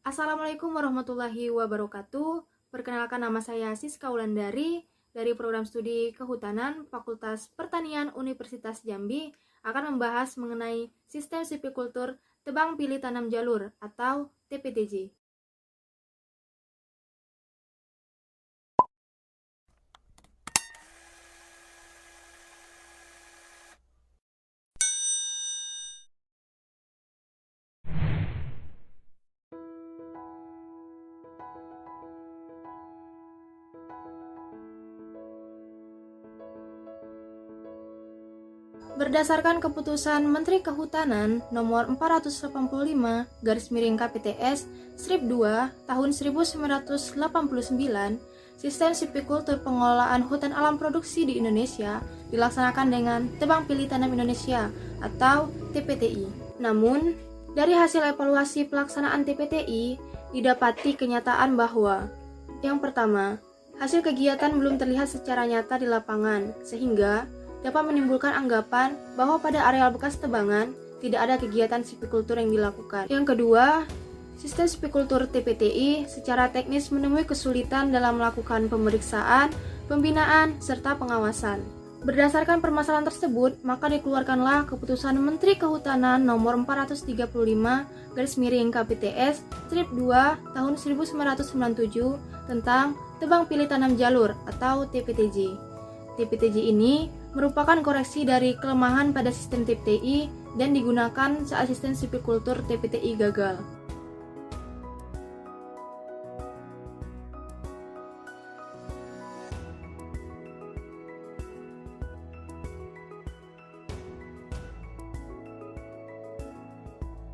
Assalamualaikum warahmatullahi wabarakatuh. Perkenalkan, nama saya Siska Wulandari dari program studi Kehutanan Fakultas Pertanian Universitas Jambi akan membahas mengenai sistem silvikultur tebang pilih tanam jalur atau TPTJ. Berdasarkan keputusan Menteri Kehutanan nomor 485 KPTS strip 2 tahun 1989, sistem silvikultur pengelolaan hutan alam produksi di Indonesia dilaksanakan dengan tebang pilih tanam Indonesia atau TPTI. Namun, dari hasil evaluasi pelaksanaan TPTI didapati kenyataan bahwa yang pertama, hasil kegiatan belum terlihat secara nyata di lapangan, sehingga dapat menimbulkan anggapan bahwa pada areal bekas tebangan tidak ada kegiatan silvikultur yang dilakukan. Yang kedua, sistem silvikultur TPTI secara teknis menemui kesulitan dalam melakukan pemeriksaan, pembinaan, serta pengawasan. Berdasarkan permasalahan tersebut, maka dikeluarkanlah keputusan Menteri Kehutanan nomor 435 KPTS strip 2 tahun 1997 tentang tebang pilih tanam jalur atau TPTJ. TPTJ ini merupakan koreksi dari kelemahan pada sistem TPTI dan digunakan saat sistem silvikultur TPTI gagal.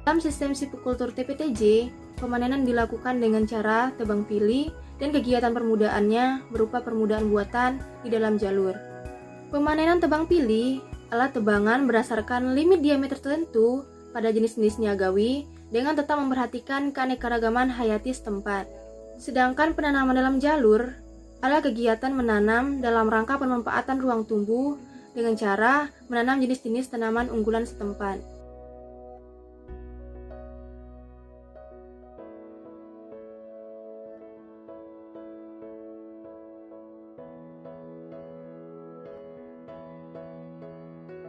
Dalam sistem silvikultur TPTJ, pemanenan dilakukan dengan cara tebang pilih dan kegiatan permudaannya berupa permudaan buatan di dalam jalur. Pemanenan tebang pilih alat tebangan berdasarkan limit diameter tertentu pada jenis-jenis niagawi dengan tetap memperhatikan keanekaragaman hayati setempat. Sedangkan penanaman dalam jalur adalah kegiatan menanam dalam rangka pemanfaatan ruang tumbuh dengan cara menanam jenis-jenis tanaman unggulan setempat.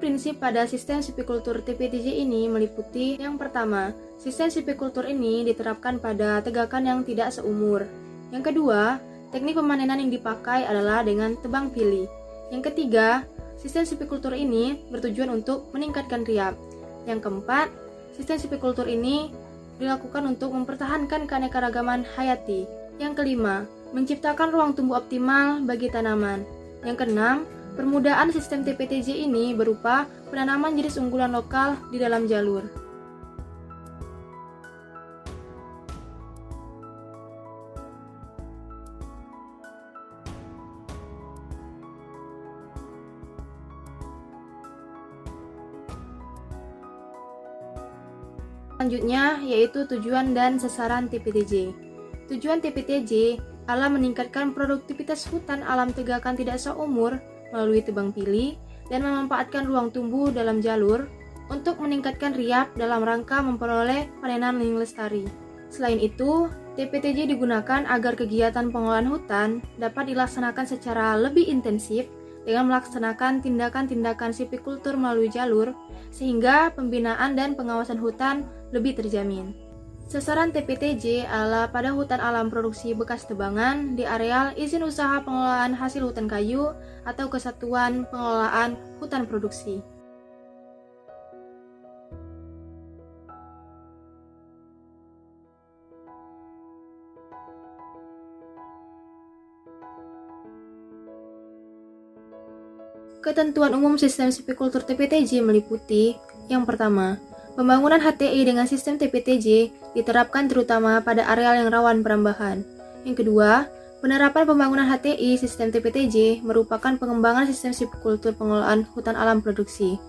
Prinsip pada sistem silvikultur TPTJ ini meliputi yang pertama, sistem silvikultur ini diterapkan pada tegakan yang tidak seumur. Yang kedua, teknik pemanenan yang dipakai adalah dengan tebang pilih. Yang ketiga, sistem silvikultur ini bertujuan untuk meningkatkan riap. Yang keempat, sistem silvikultur ini dilakukan untuk mempertahankan keanekaragaman hayati. Yang kelima, menciptakan ruang tumbuh optimal bagi tanaman. Yang keenam, permudaan sistem TPTJ ini berupa penanaman jenis unggulan lokal di dalam jalur. Selanjutnya yaitu tujuan dan sasaran TPTJ. Tujuan TPTJ adalah meningkatkan produktivitas hutan alam tegakan tidak seumur melalui tebang pilih dan memanfaatkan ruang tumbuh dalam jalur untuk meningkatkan riap dalam rangka memperoleh panenan yang lestari. Selain itu, TPTJ digunakan agar kegiatan pengelolaan hutan dapat dilaksanakan secara lebih intensif dengan melaksanakan tindakan-tindakan silvikultur melalui jalur sehingga pembinaan dan pengawasan hutan lebih terjamin. Sasaran TPTJ adalah pada hutan alam produksi bekas tebangan di areal izin usaha pengelolaan hasil hutan kayu atau kesatuan pengelolaan hutan produksi. Ketentuan umum sistem silvikultur TPTJ meliputi yang pertama, pembangunan HTI dengan sistem TPTJ diterapkan terutama pada areal yang rawan perambahan. Yang kedua, penerapan pembangunan HTI sistem TPTJ merupakan pengembangan sistem silvikultur pengelolaan hutan alam produksi.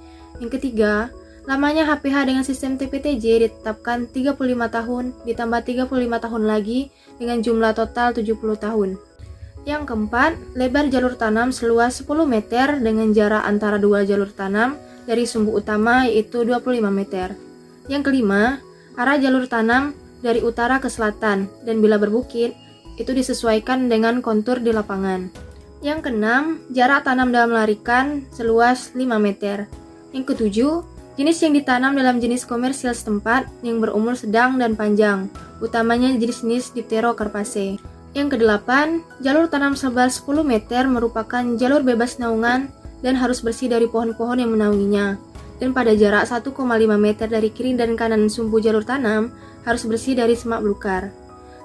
Yang ketiga, lamanya HPH dengan sistem TPTJ ditetapkan 35 tahun ditambah 35 tahun lagi dengan jumlah total 70 tahun. Yang keempat, lebar jalur tanam seluas 10 meter dengan jarak antara dua jalur tanam dari sumbu utama yaitu 25 meter. Yang kelima, arah jalur tanam dari utara ke selatan, dan bila berbukit, itu disesuaikan dengan kontur di lapangan. Yang keenam, jarak tanam dalam larikan seluas 5 meter. Yang ketujuh, jenis yang ditanam dalam jenis komersial setempat yang berumur sedang dan panjang, utamanya jenis-jenis Dipterocarpaceae. Yang kedelapan, jalur tanam selebar 10 meter merupakan jalur bebas naungan dan harus bersih dari pohon-pohon yang menaunginya. Dan pada jarak 1,5 meter dari kiri dan kanan sumbu jalur tanam harus bersih dari semak belukar.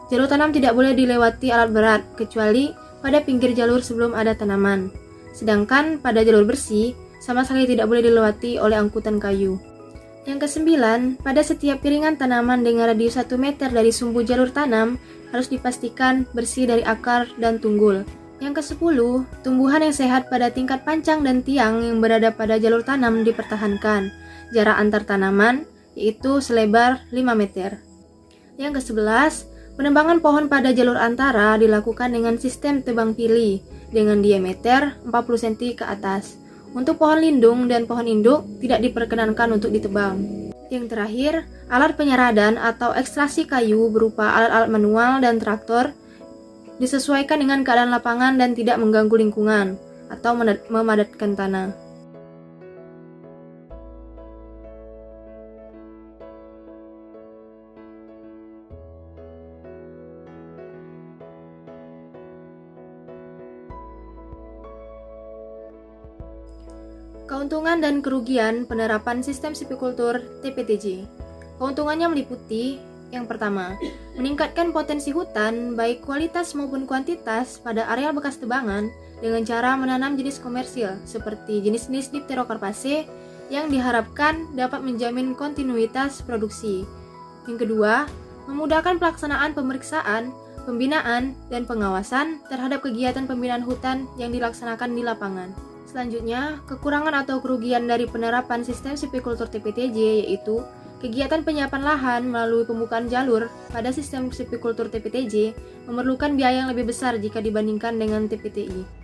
Jalur tanam tidak boleh dilewati alat berat kecuali pada pinggir jalur sebelum ada tanaman. Sedangkan pada jalur bersih sama sekali tidak boleh dilewati oleh angkutan kayu. Yang kesembilan, pada setiap piringan tanaman dengan radius 1 meter dari sumbu jalur tanam harus dipastikan bersih dari akar dan tunggul. Yang ke-10, tumbuhan yang sehat pada tingkat pancang dan tiang yang berada pada jalur tanam dipertahankan. Jarak antar tanaman yaitu selebar 5 meter. Yang ke-11, penebangan pohon pada jalur antara dilakukan dengan sistem tebang pilih dengan diameter 40 cm ke atas. Untuk pohon lindung dan pohon induk tidak diperkenankan untuk ditebang. Yang terakhir, alat penyeradan atau ekstraksi kayu berupa alat-alat manual dan traktor disesuaikan dengan keadaan lapangan dan tidak mengganggu lingkungan atau memadatkan tanah. Keuntungan dan kerugian penerapan sistem silvikultur TPTJ. Keuntungannya meliputi yang pertama, meningkatkan potensi hutan baik kualitas maupun kuantitas pada areal bekas tebangan dengan cara menanam jenis komersil seperti jenis-jenis Dipterocarpaceae yang diharapkan dapat menjamin kontinuitas produksi. Yang kedua, memudahkan pelaksanaan pemeriksaan, pembinaan, dan pengawasan terhadap kegiatan pembinaan hutan yang dilaksanakan di lapangan. Selanjutnya, kekurangan atau kerugian dari penerapan sistem silvikultur TPTJ yaitu kegiatan penyiapan lahan melalui pembukaan jalur pada sistem silvikultur TPTJ memerlukan biaya yang lebih besar jika dibandingkan dengan TPTI.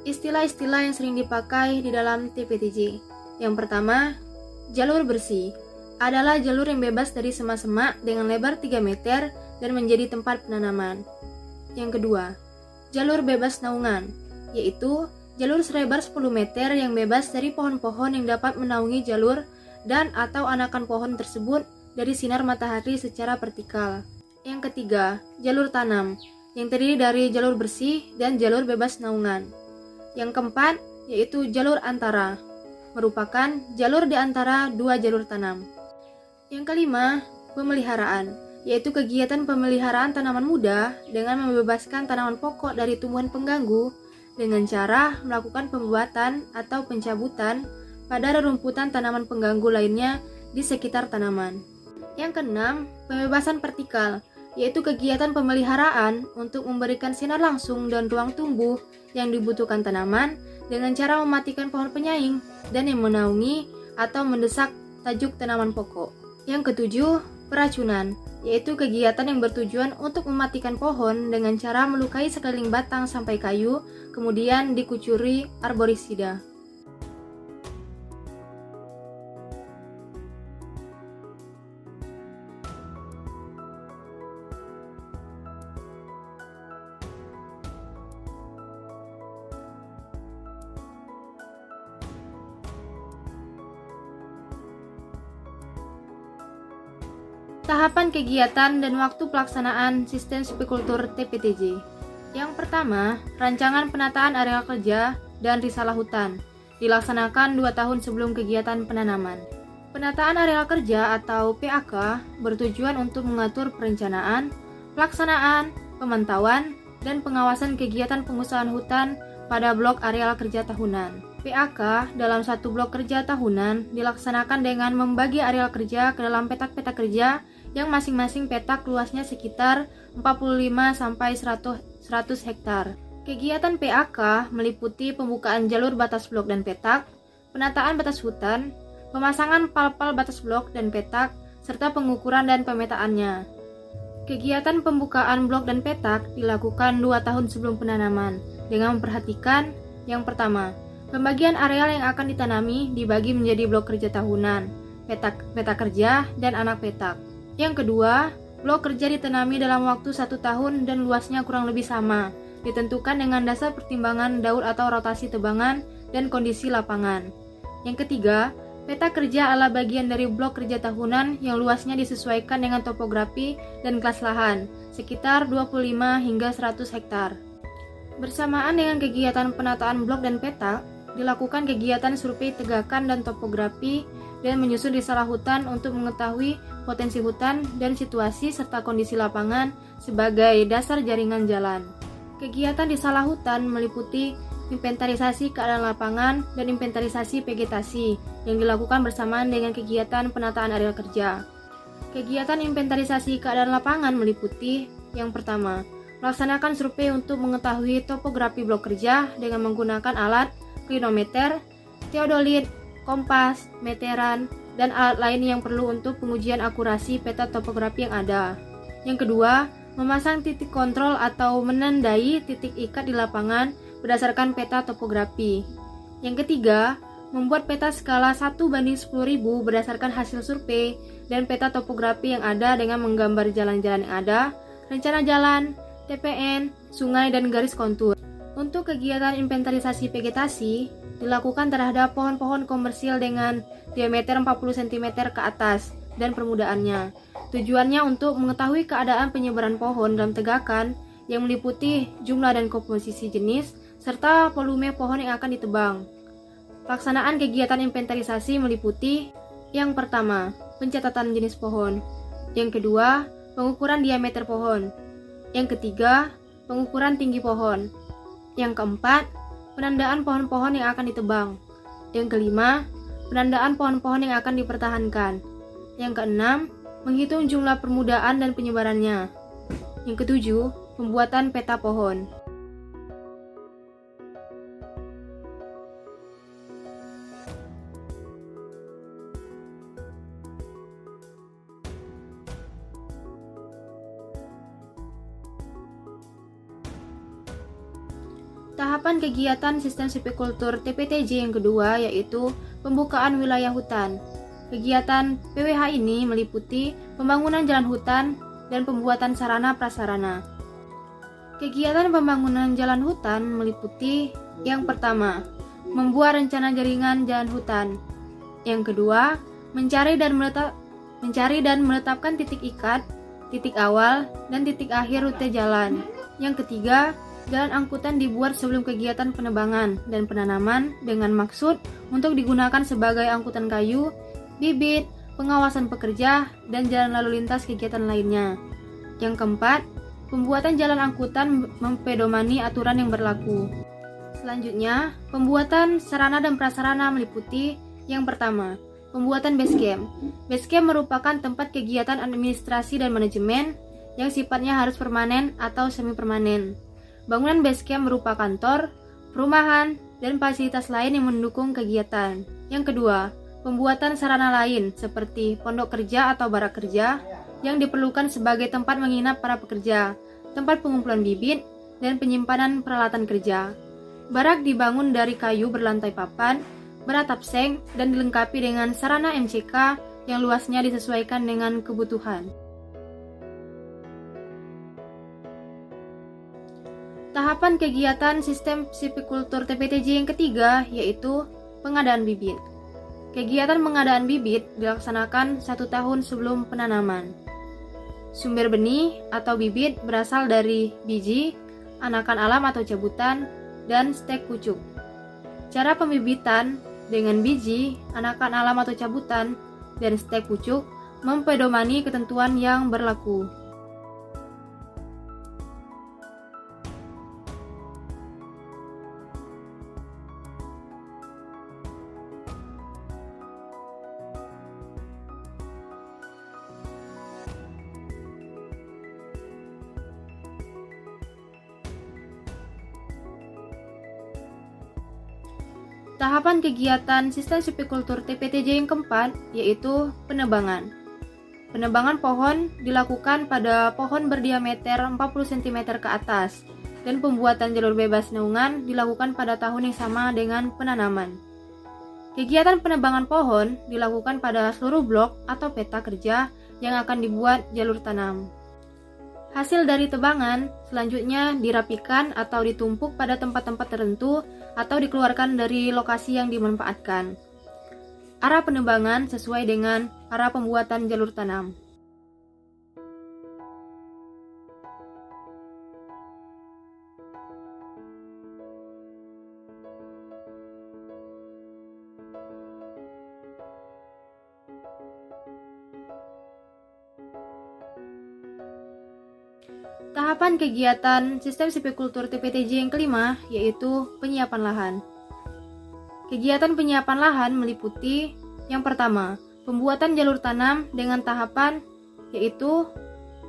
Istilah-istilah yang sering dipakai di dalam TPTJ. Yang pertama, jalur bersih adalah jalur yang bebas dari semak-semak dengan lebar 3 meter dan menjadi tempat penanaman. Yang kedua, jalur bebas naungan, yaitu jalur selebar 10 meter yang bebas dari pohon-pohon yang dapat menaungi jalur dan atau anakan pohon tersebut dari sinar matahari secara vertikal. Yang ketiga, jalur tanam, yang terdiri dari jalur bersih dan jalur bebas naungan. Yang keempat, yaitu jalur antara, merupakan jalur di antara dua jalur tanam. Yang kelima, pemeliharaan, yaitu kegiatan pemeliharaan tanaman muda dengan membebaskan tanaman pokok dari tumbuhan pengganggu dengan cara melakukan pembuatan atau pencabutan pada rerumputan tanaman pengganggu lainnya di sekitar tanaman. Yang keenam, pembebasan vertikal, yaitu kegiatan pemeliharaan untuk memberikan sinar langsung dan ruang tumbuh yang dibutuhkan tanaman dengan cara mematikan pohon penyaing dan yang menaungi atau mendesak tajuk tanaman pokok. Yang ketujuh, peracunan, yaitu kegiatan yang bertujuan untuk mematikan pohon dengan cara melukai sekeliling batang sampai kayu, kemudian dikucuri arborisida. Tahapan kegiatan dan waktu pelaksanaan sistem silvikultur TPTJ. Yang pertama, rancangan penataan area kerja dan risalah hutan dilaksanakan 2 tahun sebelum kegiatan penanaman. Penataan area kerja atau PAK bertujuan untuk mengatur perencanaan, pelaksanaan, pemantauan, dan pengawasan kegiatan pengusahaan hutan pada blok areal kerja tahunan. PAK dalam satu blok kerja tahunan dilaksanakan dengan membagi areal kerja ke dalam petak-petak kerja yang masing-masing petak luasnya sekitar 45-100 hektar. Kegiatan PAK meliputi pembukaan jalur batas blok dan petak, penataan batas hutan, pemasangan pal-pal batas blok dan petak, serta pengukuran dan pemetaannya. Kegiatan pembukaan blok dan petak dilakukan 2 tahun sebelum penanaman dengan memperhatikan yang pertama, pembagian areal yang akan ditanami dibagi menjadi blok kerja tahunan, petak kerja, dan anak petak. Yang kedua, blok kerja ditanami dalam waktu 1 tahun dan luasnya kurang lebih sama, ditentukan dengan dasar pertimbangan daur atau rotasi tebangan dan kondisi lapangan. Yang ketiga, peta kerja adalah bagian dari blok kerja tahunan yang luasnya disesuaikan dengan topografi dan kelas lahan, sekitar 25 hingga 100 hektar. Bersamaan dengan kegiatan penataan blok dan peta, dilakukan kegiatan survei tegakan dan topografi dan menyusun risalah hutan untuk mengetahui potensi hutan dan situasi serta kondisi lapangan sebagai dasar jaringan jalan. Kegiatan risalah hutan meliputi inventarisasi keadaan lapangan dan inventarisasi vegetasi yang dilakukan bersamaan dengan kegiatan penataan areal kerja. Kegiatan inventarisasi keadaan lapangan meliputi yang pertama, melaksanakan survei untuk mengetahui topografi blok kerja dengan menggunakan alat klinometer, teodolit, kompas, meteran, dan alat lain yang perlu untuk pengujian akurasi peta topografi yang ada. Yang kedua, memasang titik kontrol atau menandai titik ikat di lapangan berdasarkan peta topografi. Yang ketiga, membuat peta skala 1:10.000 berdasarkan hasil survei dan peta topografi yang ada dengan menggambar jalan-jalan yang ada, rencana jalan, TPN, sungai, dan garis kontur. Untuk kegiatan inventarisasi vegetasi, dilakukan terhadap pohon-pohon komersil dengan diameter 40 cm ke atas dan permudaannya. Tujuannya untuk mengetahui keadaan penyebaran pohon dalam tegakan yang meliputi jumlah dan komposisi jenis, serta volume pohon yang akan ditebang. Pelaksanaan kegiatan inventarisasi meliputi yang pertama, pencatatan jenis pohon. Yang kedua, pengukuran diameter pohon. Yang ketiga, pengukuran tinggi pohon. Yang keempat, penandaan pohon-pohon yang akan ditebang. Yang kelima, penandaan pohon-pohon yang akan dipertahankan. Yang keenam, menghitung jumlah permudaan dan penyebarannya. Yang ketujuh, pembuatan peta pohon. Tahapan kegiatan sistem silvikultur TPTJ yang kedua yaitu pembukaan wilayah hutan. Kegiatan PWH ini meliputi pembangunan jalan hutan dan pembuatan sarana prasarana. Kegiatan pembangunan jalan hutan meliputi yang pertama, membuat rencana jaringan jalan hutan. Yang kedua, mencari dan menetapkan titik ikat, titik awal, dan titik akhir rute jalan. Yang ketiga, jalan angkutan dibuat sebelum kegiatan penebangan dan penanaman dengan maksud untuk digunakan sebagai angkutan kayu, bibit, pengawasan pekerja, dan jalan lalu lintas kegiatan lainnya. Yang keempat, pembuatan jalan angkutan mempedomani aturan yang berlaku. Selanjutnya, pembuatan sarana dan prasarana meliputi yang pertama, pembuatan base camp. Base camp merupakan tempat kegiatan administrasi dan manajemen yang sifatnya harus permanen atau semi permanen. Bangunan base camp berupa kantor, perumahan, dan fasilitas lain yang mendukung kegiatan. Yang kedua, pembuatan sarana lain seperti pondok kerja atau barak kerja yang diperlukan sebagai tempat menginap para pekerja, tempat pengumpulan bibit, dan penyimpanan peralatan kerja. Barak dibangun dari kayu berlantai papan, beratap seng, dan dilengkapi dengan sarana MCK yang luasnya disesuaikan dengan kebutuhan. Tahapan kegiatan sistem silvikultur TPTJ yang ketiga yaitu pengadaan bibit. Kegiatan pengadaan bibit dilaksanakan 1 tahun sebelum penanaman. Sumber benih atau bibit berasal dari biji, anakan alam atau cabutan, dan stek pucuk. Cara pembibitan dengan biji, anakan alam atau cabutan, dan stek pucuk mempedomani ketentuan yang berlaku. Tahapan kegiatan sistem silvikultur TPTJ yang keempat yaitu penebangan. Penebangan pohon dilakukan pada pohon berdiameter 40 cm ke atas, dan pembuatan jalur bebas naungan dilakukan pada tahun yang sama dengan penanaman. Kegiatan penebangan pohon dilakukan pada seluruh blok atau peta kerja yang akan dibuat jalur tanam. Hasil dari tebangan selanjutnya dirapikan atau ditumpuk pada tempat-tempat tertentu atau dikeluarkan dari lokasi yang dimanfaatkan. Arah penebangan sesuai dengan arah pembuatan jalur tanam. Tahapan kegiatan sistem sipikultur TPTJ yang kelima yaitu penyiapan lahan. Kegiatan penyiapan lahan meliputi yang pertama, pembuatan jalur tanam dengan tahapan yaitu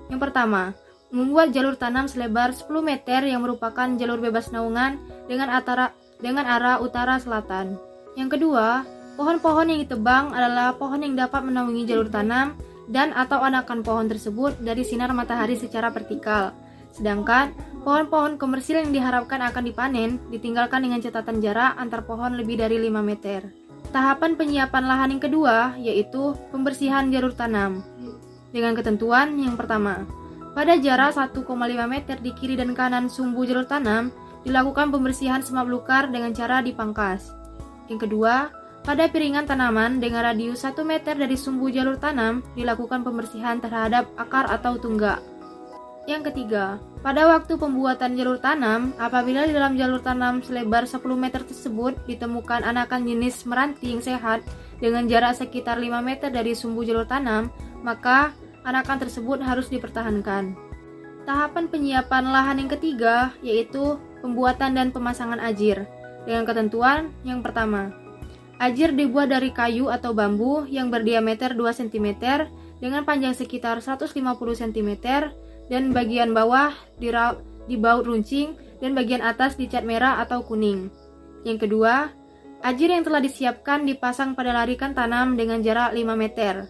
yang pertama, membuat jalur tanam selebar 10 meter yang merupakan jalur bebas naungan dengan arah utara selatan. Yang kedua, pohon-pohon yang ditebang adalah pohon yang dapat menaungi jalur tanam dan atau anakan pohon tersebut dari sinar matahari secara vertikal. Sedangkan pohon-pohon komersil yang diharapkan akan dipanen ditinggalkan dengan catatan jarak antar pohon lebih dari 5 meter. Tahapan penyiapan lahan yang kedua yaitu pembersihan jalur tanam. Dengan ketentuan yang pertama, pada jarak 1,5 meter di kiri dan kanan sumbu jalur tanam dilakukan pembersihan semak belukar dengan cara dipangkas. Yang kedua, pada piringan tanaman dengan radius 1 meter dari sumbu jalur tanam dilakukan pembersihan terhadap akar atau tunggak. Yang ketiga, pada waktu pembuatan jalur tanam, apabila di dalam jalur tanam selebar 10 meter tersebut ditemukan anakan jenis meranting sehat dengan jarak sekitar 5 meter dari sumbu jalur tanam, maka anakan tersebut harus dipertahankan. Tahapan penyiapan lahan yang ketiga yaitu pembuatan dan pemasangan ajir. Dengan ketentuan yang pertama, ajir dibuat dari kayu atau bambu yang berdiameter 2 cm dengan panjang sekitar 150 cm dan bagian bawah dibaut runcing dan bagian atas dicat merah atau kuning. Yang kedua, ajir yang telah disiapkan dipasang pada larikan tanam dengan jarak 5 meter.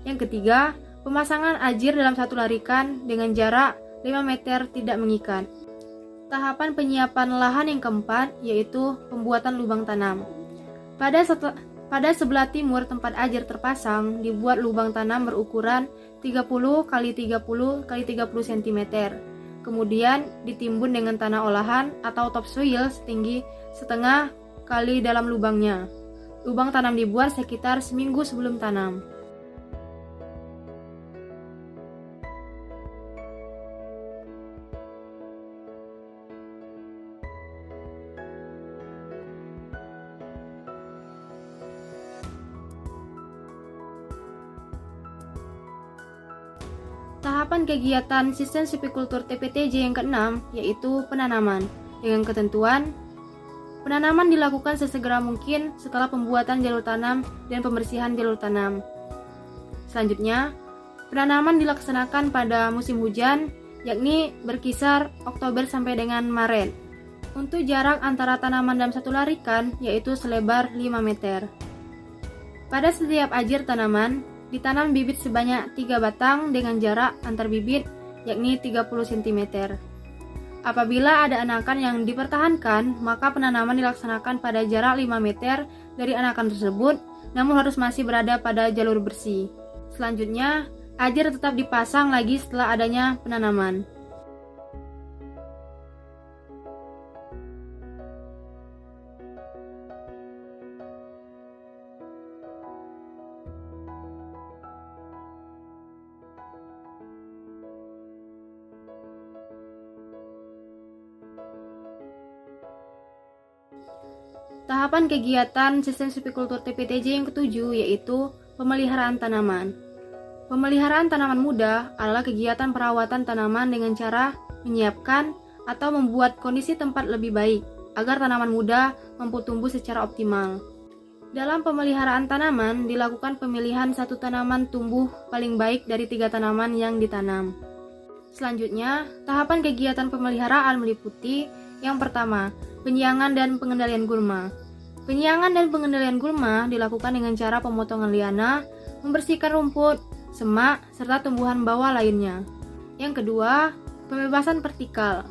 Yang ketiga, pemasangan ajir dalam satu larikan dengan jarak 5 meter tidak mengikat. Tahapan penyiapan lahan yang keempat yaitu pembuatan lubang tanam. Pada sebelah timur tempat ajir terpasang, dibuat lubang tanam berukuran 30 x 30 x 30 cm. Kemudian ditimbun dengan tanah olahan atau topsoil setinggi setengah kali dalam lubangnya. Lubang tanam dibuat sekitar seminggu sebelum tanam. Tahapan kegiatan sistem sipikultur TPTJ yang keenam yaitu penanaman. Dengan ketentuan, penanaman dilakukan sesegera mungkin setelah pembuatan jalur tanam dan pembersihan jalur tanam. Selanjutnya, penanaman dilaksanakan pada musim hujan, yakni berkisar Oktober sampai dengan Maret. Untuk jarak antara tanaman dalam satu larikan yaitu selebar 5 meter. Pada setiap ajir tanaman, ditanam bibit sebanyak 3 batang dengan jarak antar bibit yakni 30 cm. Apabila ada anakan yang dipertahankan, maka penanaman dilaksanakan pada jarak 5 meter dari anakan tersebut, namun harus masih berada pada jalur bersih. Selanjutnya, ajir tetap dipasang lagi setelah adanya penanaman. Tahapan kegiatan sistem sipikultur TPTJ yang ketujuh yaitu pemeliharaan tanaman. Pemeliharaan tanaman muda adalah kegiatan perawatan tanaman dengan cara menyiapkan atau membuat kondisi tempat lebih baik agar tanaman muda mampu tumbuh secara optimal. Dalam pemeliharaan tanaman dilakukan pemilihan satu tanaman tumbuh paling baik dari 3 tanaman yang ditanam. Selanjutnya, tahapan kegiatan pemeliharaan meliputi yang pertama, penyiangan dan pengendalian gulma. Penyiangan dan pengendalian gulma dilakukan dengan cara pemotongan liana, membersihkan rumput, semak, serta tumbuhan bawah lainnya. Yang kedua, pembebasan vertikal.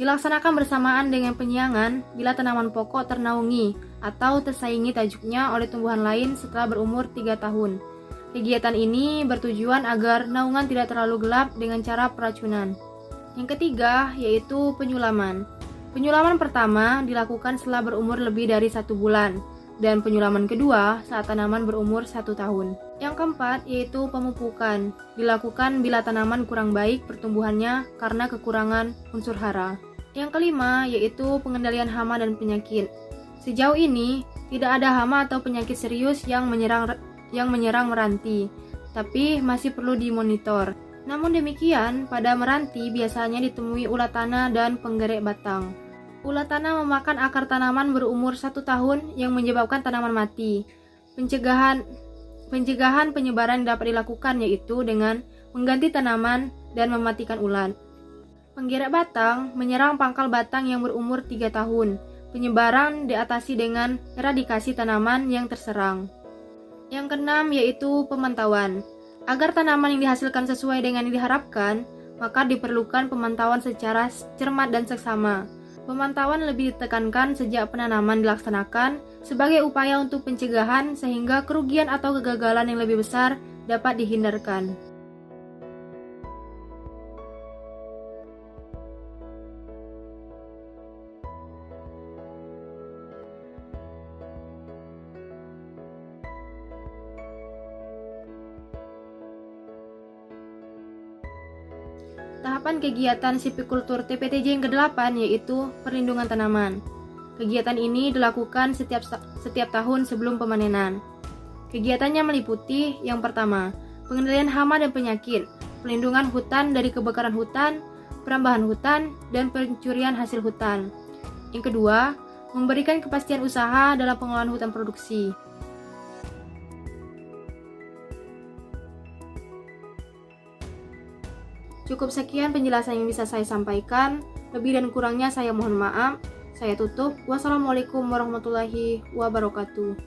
Dilaksanakan bersamaan dengan penyiangan bila tanaman pokok ternaungi atau tersaingi tajuknya oleh tumbuhan lain setelah berumur 3 tahun. Kegiatan ini bertujuan agar naungan tidak terlalu gelap dengan cara peracunan. Yang ketiga, yaitu penyulaman. Penyulaman pertama dilakukan setelah berumur lebih dari 1 bulan, dan penyulaman kedua saat tanaman berumur 1 tahun. Yang keempat, yaitu pemupukan. Dilakukan bila tanaman kurang baik pertumbuhannya karena kekurangan unsur hara. Yang kelima, yaitu pengendalian hama dan penyakit. Sejauh ini, tidak ada hama atau penyakit serius yang menyerang meranti, tapi masih perlu dimonitor. Namun demikian, pada meranti biasanya ditemui ulat tanah dan penggerek batang. Ulat tanah memakan akar tanaman berumur 1 tahun yang menyebabkan tanaman mati. Pencegahan penyebaran dapat dilakukan yaitu dengan mengganti tanaman dan mematikan ulat. Penggerek batang menyerang pangkal batang yang berumur 3 tahun. Penyebaran diatasi dengan eradikasi tanaman yang terserang. Yang keenam, yaitu pemantauan. Agar tanaman yang dihasilkan sesuai dengan yang diharapkan, maka diperlukan pemantauan secara cermat dan seksama. Pemantauan lebih ditekankan sejak penanaman dilaksanakan sebagai upaya untuk pencegahan sehingga kerugian atau kegagalan yang lebih besar dapat dihindarkan. Tahapan kegiatan sipikultur TPTJ yang ke-8 yaitu perlindungan tanaman. Kegiatan ini dilakukan setiap tahun sebelum pemanenan. Kegiatannya meliputi yang pertama, pengendalian hama dan penyakit, pelindungan hutan dari kebakaran hutan, perambahan hutan, dan pencurian hasil hutan. Yang kedua, memberikan kepastian usaha dalam pengelolaan hutan produksi. Cukup sekian penjelasan yang bisa saya sampaikan. Lebih dan kurangnya saya mohon maaf. Saya tutup. Wassalamualaikum warahmatullahi wabarakatuh.